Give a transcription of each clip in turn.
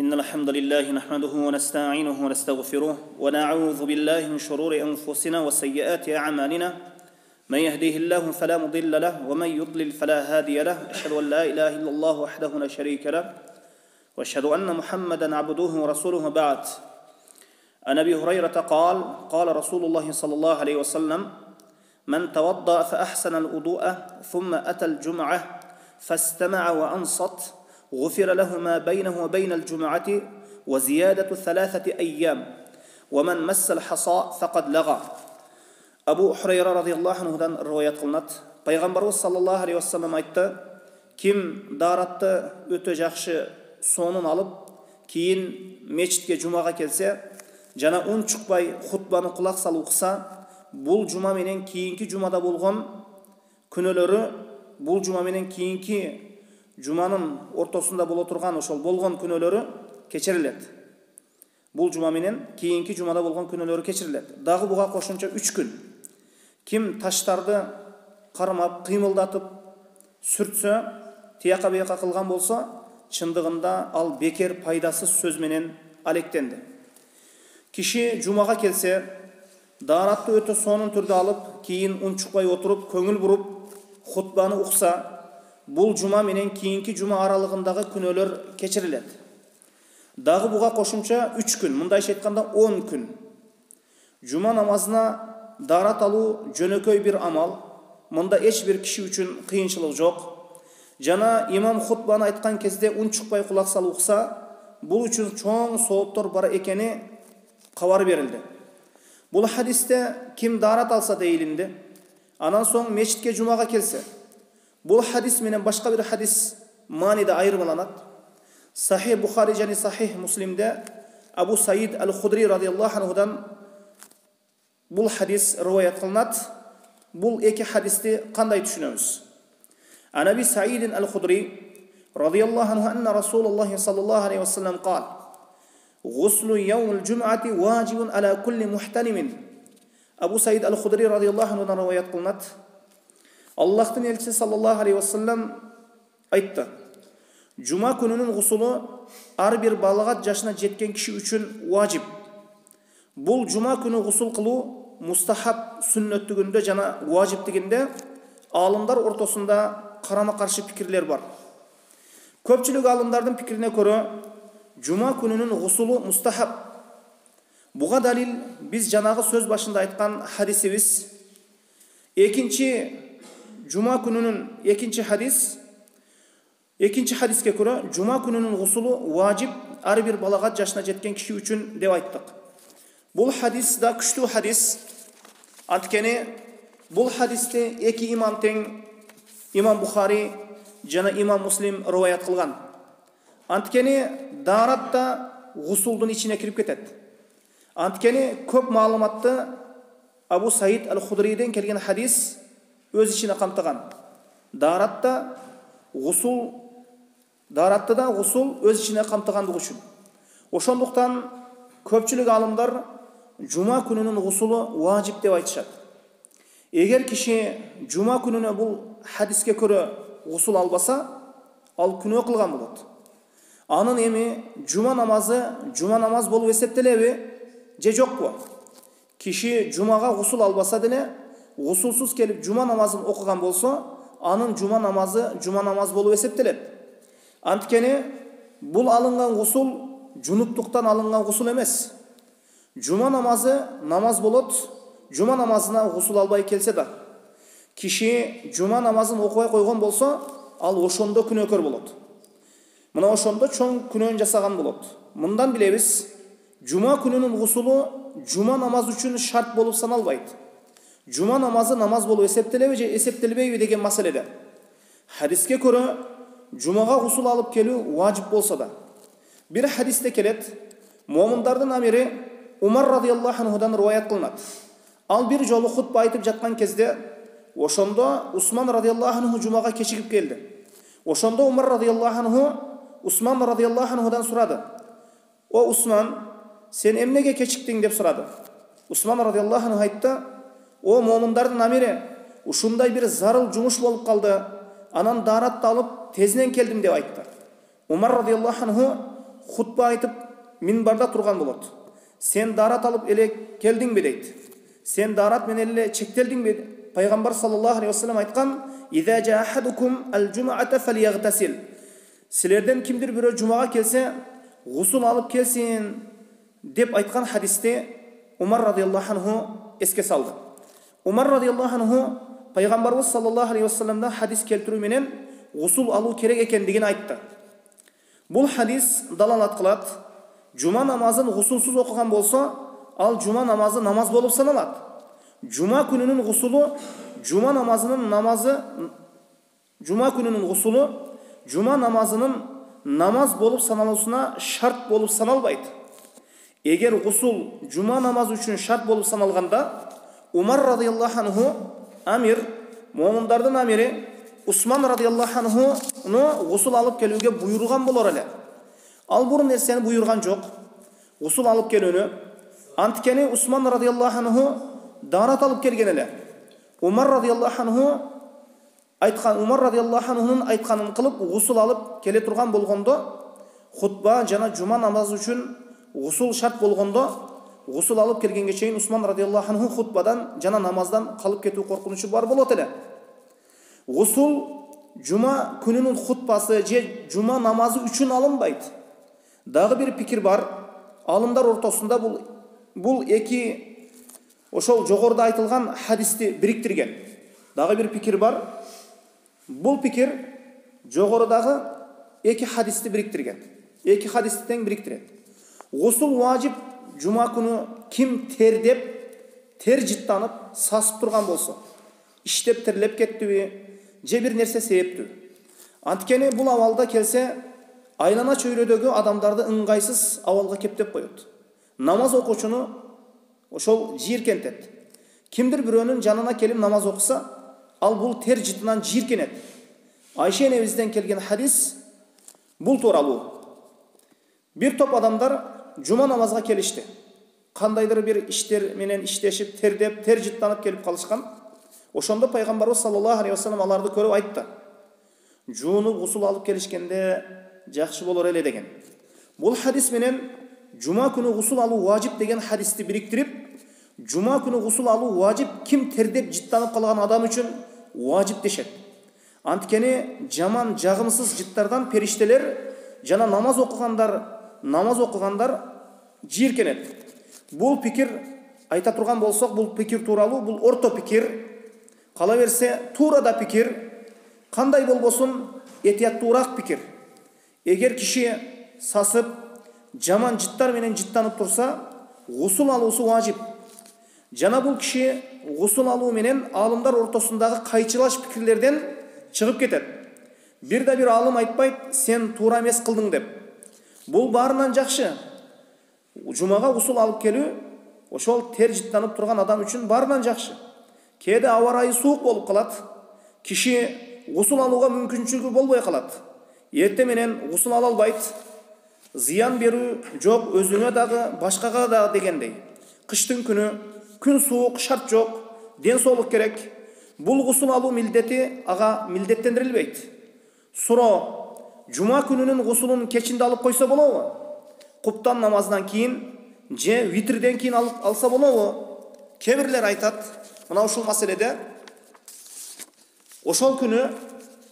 إن الحمد لله نحمده ونستعينه ونستغفره ونعوذ بالله من شرور أنفسنا وسيئات أعمالنا من يهديه الله فلا مضل له ومن يضلل فلا هادي له أشهد أن لا إله إلا الله وحده لا شريك له وأشهد أن محمدا عبده ورسوله بعد. عن أبي هريرة قال رسول الله صلى الله عليه وسلم من توضأ فأحسن الوضوء ثم أتى الجمعة فاستمع وأنصت غفر له ما بينه وبين الجمعة وزيادة 3 أيام ومن مس الحصى فقد لغى. Абу Хурайра радиаллаху анхудан риwayat кылынат. Пайгамбарыбыз саллаллаху алейхи вассалам айтты: ким даратты өтө жакшы сонун алып, кийин мечитке жумага келсе, жана үн чукпай хутбаны кулак салып укса, бул жума менен кийинки жумада болгон күнөлөрү, бул жума менен кийинки жуманын ортосунда боло турган ошол болгон күнөлөрү кечирилет. Бул жума менен кийинки жумада болгон күнөлөрү кечирилет. Дагы буга кошумча 3 күн. Ким таштарды кармап, кыймылдатып, сүртсө, тияка бияка кылган болсо, чындыгында ал бекер пайдасыз сөз менен алектенди. Киши жумага келсе, даратты өтө сонун түрдө алып, кийин унчукпай отуруп, көңүл буруп, хутбаны укса, бул жума менен кийинки жума аралыгындагы күнөлөр кечирилет. Дагы буга кошумча 3 күн, мындайча айтканда 10 күн. Жума намазына дарат алуу жөнөкөй бир амал. Мында эч бир киши үчүн кыйынчылык жок. Жана имам хутбаны айткан кезде унчукпай кулак салып укса, бул үчүн чоң сооптор бар экени кабар берилди. Бул хадисте ким дарат алса дейилинди, анан соң мечитке жумага келсе, бул хадис менен башка бир хадис мааниде айырмаланат. Сахих Бухари жана Сахих Муслимде Абу Саид аль-Худри радиаллаху анхудан бул хадис риwayat кылынат. Бул эки хадисти кандай түшүнөбүз? Ан Аби Саид аль-Худри радиаллаху анху анна Расулуллах саллаллаху алейхи вассалам قال: غسل يوم الجمعة واجب على كل محتلم. Абу Саид аль-Худри радиаллаху анхудан риwayat кылынат. Аллахтын элчиси саллаллаху алейхи вассалам айтты: Жума күнүнүн гусулу ар бир балагат жашына жеткен киши үчүн важип. Бул жума күнү гусул кылуу мустахаб сүннөттүгүндө жана важиптигинде алымдар ортосунда карама-каршы пикирлер бар. Көпчүлүк алымдардын пикирине көрө, жума күнүнүн гусулу мустахаб. Буга далил биз жанагы сөз башында айткан хадисибиз. Экинчи жума күнүнүн экинчи хадиске көрө, жума күнүнүн гусулу важип ар бир балагат жашына жеткен киши үчүн деп айттык. Бул хадис да күчтүү хадис. Анткени бул хадисти эки имам тең, имам Бухари жана имам Муслим риwayat кылган. Анткени дарат да гусулдун ичине кирип кетет. Анткени көп маалыматты Абу Саид аль-Худриден келген хадис өз ичине камтыган. Даратта да гусул өз ичине камтыгандыгы үчүн. Ошондуктан көпчүлүк алымдар жума күнүнүн гусулу важип деп айтышат. Эгер киши жума күнүнө бул хадиске көрө гусул албаса, ал күнөө кылган болот. Анын эми жума намаз болуп эсептелеби же жокпу? Киши жумага гусул албаса деле, гусулсуз келип жума намазын окуган болсо, анын жума намаз болуп эсептелет. Анткени бул алынган гусул жунуптуктан алынган гусул эмес. Жума намазы намаз болот, жума намазына гусул албай келсе да. Киши жума намазын окубай койгон болсо, ал ошондо күнөөкөр болот. Мына ошондо чоң күнөөн жасаган болот. Мындан билебиз, жума күнүнүн гусулу жума намаз үчүн шарт болуп саналбайт. Жума намазы намаз болуп эсептелеби же эсептелбейби деген маселеде. Хадиске көрө, жумага гусул алып келүү важип болса да. Бир хадисте келет, момундардын амири Умар радиаллаху анхудан риwayat кылынат. Ал бир жолу хутба айтып жаткан кезде, ошондо Усман радиаллаху анху жумага кечигип келди. Ошондо Умар радиаллаху анху Усман радиаллаху анхудан сурады: "О Усман, сен эмнеге кечиктиң?" деп сурады. Усман радиаллаху анху айтты: "О момундардын амири, ушундай бир зарыл жумуш болуп калды. Анан даратты алып тезинен келдим" деп айтты. Умар радиаллаху анху хутба айтып минбарда турган болот. Сен дарат алып эле келдиңби дейт. Сен дарат менен эле чектелдиңби? Пайгамбар саллаллаху алейхи вассалам айткан: "Иза жа ахадукум ал-жум'ата фальягтасил." Силерден кимдир бирөө жумага келсе, гусул алып келсин деп айткан хадисте Умар радиаллаху анху эске салды. Умар радиаллаху анху Пайгамбарыбыз саллаллаху алейхи вассаламдан хадис келтирүү менен гусул алуу керек экендигин айтты. Бул хадис далалат кылат: жума намазын гусулсуз окуган болсо, ал жума намазы намаз болуп саналат. Жума күнүнүн гусулу жума намазынын намаз болуп саналуусуна шарт болуп саналбайт. Эгер гусул жума намазы үчүн шарт болуп саналганда, Умар радиаллаху анху амир, момундардын амири Усман радиаллаху анхуну гусул алып келүүгө буйруган болор эле. Ал бул нерсени буйруган жок. Гусул алып келүүнү. Анткени Усман радиаллаху анху дарат алып келген эле. Умар радиаллаху анхунун айтканын кылып гусул алып келе турган болгондо, хутба жана жума намазы үчүн гусул шарт болгондо, гусул алып келгенге чейин Усман радиаллаху анху хутбадан жана намаздан калып кетүү коркунучу бар болот эле. Гусул жума күнүнүн хутбасы же жума намазы үчүн алынбайт. Дагы бир пикир бар. Алымдар ортосунда бул эки ошол жогоруда айтылган хадисти бириктирген. Дагы бир пикир бар. Бул пикир жогорудагы эки хадисти бириктирген. Эки хадисти тең бириктирет. Гусул важип жума күнү ким тер жыттанып сасып турган болсо, иштеп терлеп кеттиби, же бир нерсе себептүү. Анткени бул абалда келсе, айлана чөйрөдөгү адамдарды ыңгайсыз абалга кептеп коет. Намаз окуучуну ошол жийиркентет. Кимдир бирөөнүн жанына келип намаз окуса, ал бул тер жытынан жийиркенет. Айша энебизден келген хадис бул тууралуу. Бир топ адамдар жума намазга келишти. Кандайдыр бир иштер менен иштешип, тердеп, тер жыттанып келип калышкан. Ошондо Пайгамбарыбыз саллаллаху алейхи вассалам аларды көрүп айтты: "Жуунуп гусул алып келишкенде жакшы болор эле" деген. Бул хадис менен жума күнү гусул алуу важип деген хадисти бириктирип, жума күнү гусул алуу важип ким тердеп жыттанып калган адам үчүн важип дешет. Анткени жаман жагымсыз жыттардан периштелер жана намаз окугандар жийиркенет. Бул пикир айта турган болсок, бул пикир тууралуу, бул орто пикир. Кала берсе туура да пикир, кандай болбосун этияттуураак пикир. Эгер киши сасып, жаман жыттар менен жыттанып турса, гусул алуусу важип. Жана бул киши гусул алуу менен алымдар ортосундагы кайчылаш пикирлерден чыгып кетет. Бир да бир алым айтпайт, сен туура эмес кылдың деп. Бул баарынан жакшы. Жумага гусул алып келүү ошол тер жыттанып турган адам үчүн баарынан жакшы. Кээде аба ырайы суук болуп калат. Киши гусул алууга мүмкүнчүлүгү болбой калат. Эрте менен гусул ала албайт. Зыян берүү жок, өзүнө дагы, башкага да дегендей. Кыштын күнү, күн суук, шарт жок, ден соолук керек. Бул гусул алуу милдети ага милдеттендирилбейт. Суроо: жума күнүнүн гусулун кечинде алып койсо болобу? Куптан намазынан кийин же витрден кийин алса болобу? Кээ бирлер айтат, мына ушул маселеде ошол күнү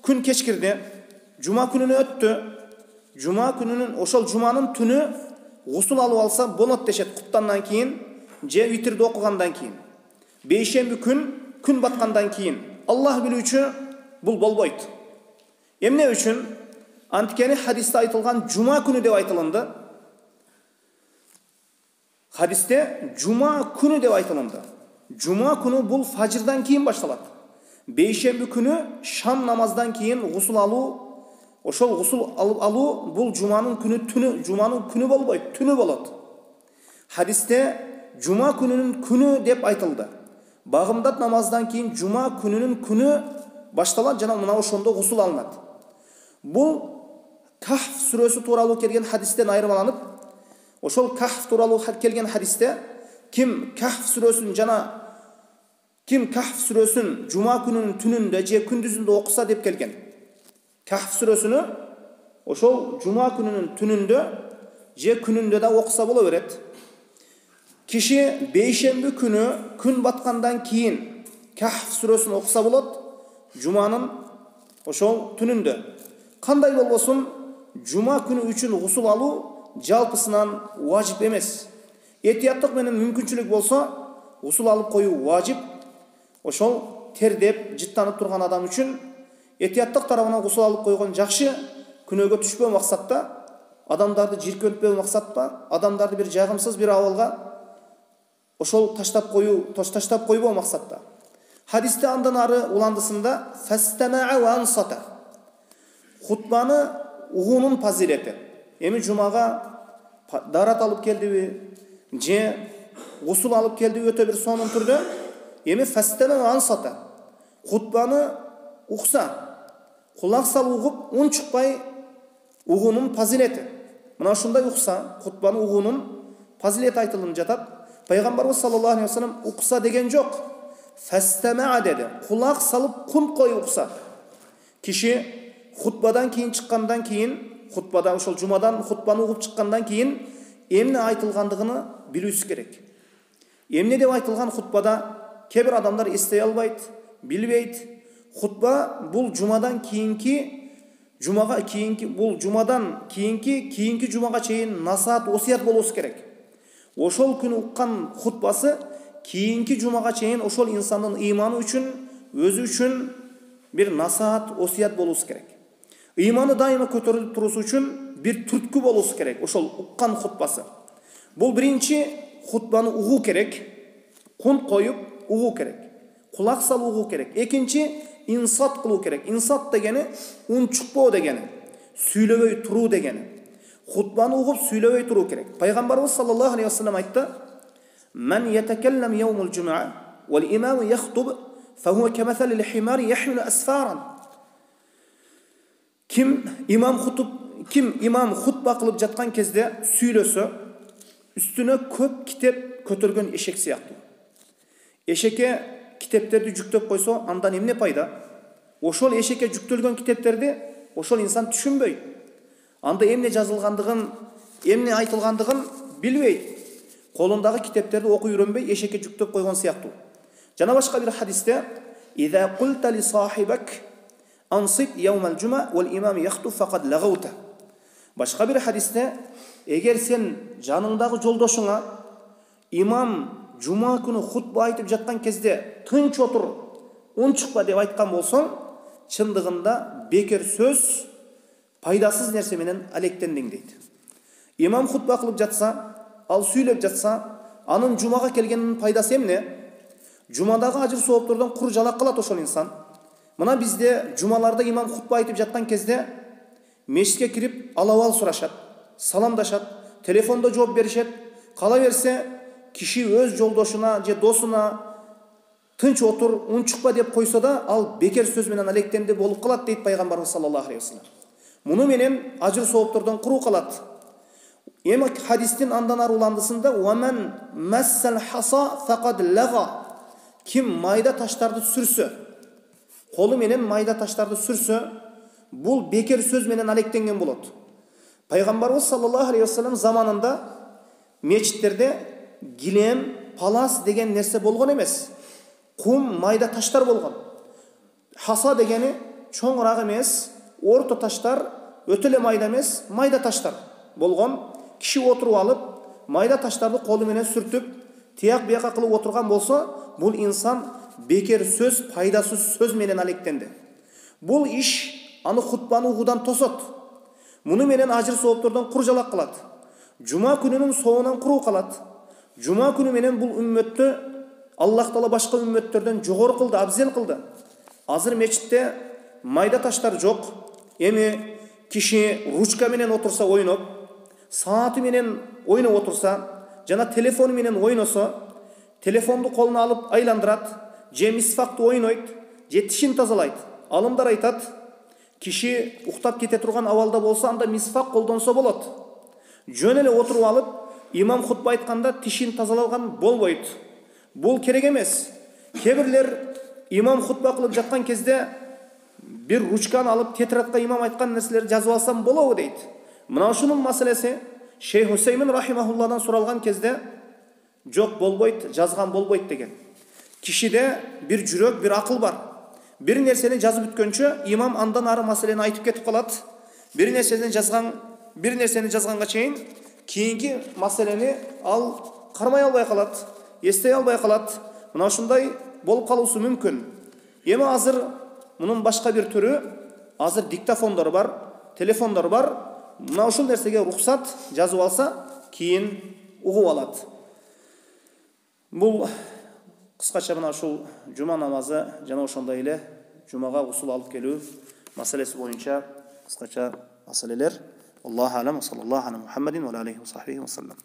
күн кечкирди, жума күнүнө өттү. Жума күнүнүн ошол жуманын түнү гусул алып алса болот дешет, куптандан кийин же витрди окугандан кийин. Бейшемби күн баткандан кийин. Аллах билүүчү бул болбойт. Эмне үчүн? Анткени хадисте айтылган жума күнү деп айтылынды. Хадисте жума күнү деп айтылынды. Жума күнү бул фажырдан кийин башталат. Бейшемби күнү шам намаздан кийин гусул алуу, ошол гусул алуу бул жуманын күнү болбойт, түнү болот. Хадисте жума күнүнүн күнү деп айтылды. Багымдат намаздан кийин жума күнүнүн күнү башталат жана мына ошондо гусул алынат. Бул Кахф сүрөсү тууралуу келген хадистен айырмаланып, ошол Кахф тууралуу келген хадисте ким Кахф сүрөсүн жума күнүнүн түнүндө же күндүзүндө окуса деп келген. Кахф сүрөсүнү ошол жума күнүнүн түнүндө же күнүндө да окуса боло берет. Киши бейшемби күнү күн баткандан кийин Кахф сүрөсүн окуса болот, жуманын ошол түнүндө. Кандай болбосун, жума күнү үчүн гусул алуу жалпысынан важип эмес. Этияттык менен мүмкүнчүлүк болсо, гусул алып коюу важип. Ошол тердеп, жыттанып турган адам үчүн этияттык тарабынан гусул алып койгон жакшы, күнөөгө түшпөө максатта, адамдарды жиркентпөө максатта, адамдарды бир жагымсыз бир абалга ошол таштап койбоо максатта. Хадисте андан ары уландысында фастамаа ва ансата. Хутбаны угуунун фазилети. Эми жумага дарат алып келдиби, же гусул алып келдиби өтө бир сонун түрдө. Эми фастамаа ва ансата. Хутбаны укса, кулак салып угуп, унчукпай угуунун фазилети. Мына ушундай укса, хутбаны угуунун фазилети айтылып жатат. Пайгамбарыбыз саллаллаху алейхи ва саллям укса деген жок. Фастамаа деди. Кулак салып кунт коюп укса. Киши хутбадан кийин чыккандан кийин, хутбада ошол жумадан хутбаны угуп чыккандан кийин эмне айтылгандыгын билүүсү керек. Эмне деп айтылган хутбада кээ бир адамдар эстей албайт, билбейт. Хутба бул жумадан кийинки жумага чейин насаат осият болуусу керек. Ошол күнү уккан хутбасы кийинки жумага чейин ошол инсандын ыйманы үчүн, өзү үчүн бир насаат осият болуусу керек. Ыйманы дайыма көтөрүлүп туруусу үчүн бир түрткү болуусу керек ошол уккан хутбасы. Бул биринчи хутбаны угуу керек, кунт коюп угуу керек, кулак салып угуу керек. Экинчи инсат кылуу керек. Инсат дегени унчукпоо дегени, сүйлөбөй туруу дегени. Хутбаны угуп сүйлөбөй туруу керек. Пайгамбарыбыз саллаллаху алейхи ва саллям айтты: "Мен ятакаллам яумул жумаа вал имам яхтуб фахуа камасали лхимар яхмилу асфаран." Ким имам хутба кылып жаткан кезде сүйлөсө, үстүнө көп китеп көтөргөн эшек сыяктуу. Эшекке китептерди жүктөп койсо, андан эмне пайда? Ошол эшекке жүктөлгөн китептерди ошол инсан түшүнбөйт. Анда эмне жазылгандыгын, эмне айтылгандыгын билбейт. Колундагы китептерди окуй үйрөнбөй эшекке жүктөп койгон сыяктуу. Жана башка бир хадисте: "Иза култа ли сахибак ансит яумал жума вал имам яхтуб факад лагаута." Башка бир хадисте: "Эгер сен жаныңдагы жолдошуңа имам жума күнү хутба айтып жаткан кезде тынч отур, унчукпа" деп айткан болсоң, чындыгында бекер сөз, пайдасыз нерсе менен алектендиң дейт. Имам хутба кылып жатса, ал сүйлөп жатса, анын жумага келгенин пайдасы эмне? Жумадагы ажыр сооптордон кур жалак калат ошол инсан. Мына бизде жумаларда имам хутба айтып жаткан кезде мешитке кирип алабал сурашат, саламдашат, телефондо жооп беришет. Кала берсе, киши өз жолдошуна же досуна тынч отур, унчукпа деп койсо да, ал бекер сөз менен алектенди болуп калат дейт Пайгамбарыбыз саллаллаху алейхи ва саллям. Муну менен ажыр сооптордон куруу калат. Эми хадистин андан ары уландысында: "Ваман массал хаса факад лага." Ким майда таштарды сүрсө, колу менен майда таштарды сүрсө, бул бекер сөз менен алектенген болот. Пайгамбарыбыз саллаллаху алейхи ва саллям заманында мечиттерде гилем, палас деген нерсе болгон эмес. Кум, майда таштар болгон. Хаса дегени чоңураак эмес, орто таштар, өтө эле майда эмес, майда таштар болгон. Киши отуруп алып, майда таштарды колу менен сүртүп, тияк бияка кылып отурган болсо, бул инсан бекер сөз, пайдасыз сөз менен алектенди. Бул иш аны хутбаны угуудан тосот. Муну менен ажыр сооптордон кур жалак кылат. Жума күнүнүн соонан куруу калат. Жума күнү менен бул үммөттү Аллах Таала башка үммөттөрдөн жогору кылды, абзел кылды. Азыр мечитте майда таштар жок. Эми киши ручка менен отурса ойноп, сааты менен ойноп отурса, жана телефон менен ойносо, телефонду колуна алып айландырат, же мисфакты ойнойт, же тишин тазалайт. Алымдар айтат, киши уктап кете турган абалда болсо, анда мисфак колдонсо болот. Жөн эле отуруп алып, имам хутба айтканда тишин тазалалган болбойт. Бул керек эмес. Кебирлер имам хутба кылып жаткан кезде бир ручканы алып тетрадка имам айткан нерселерди жазып алсам болобу дейт. Мына ушунун маселеси Шейх Хусеймин рахимахулладан суралган кезде жок болбойт, жазган болбойт деген. Кишиде бир жүрөк, бир акыл бар. Бир нерсени жазып бүткөнчө имам андан ары маселени айтып кетип калат. Бир нерсени жазганга чейин кийинки маселени ал кармай албай калат, эстей албай калат. Мына ушундай болуп калуусу мүмкүн. Эми азыр мунун башка бир түрү, азыр диктофондор бар, телефондор бар. Мына ушул нерсеге рухсат жазып алса, кийин угуп алат. Бул кыскача мына ушул жума намазы жана ошондой эле жумага гусул алып келүү маселеси боюнча кыскача маселелер. Аллаху алам, саллаллаху аля Мухаммадин ва алейхи ва сахбихи ва саллам.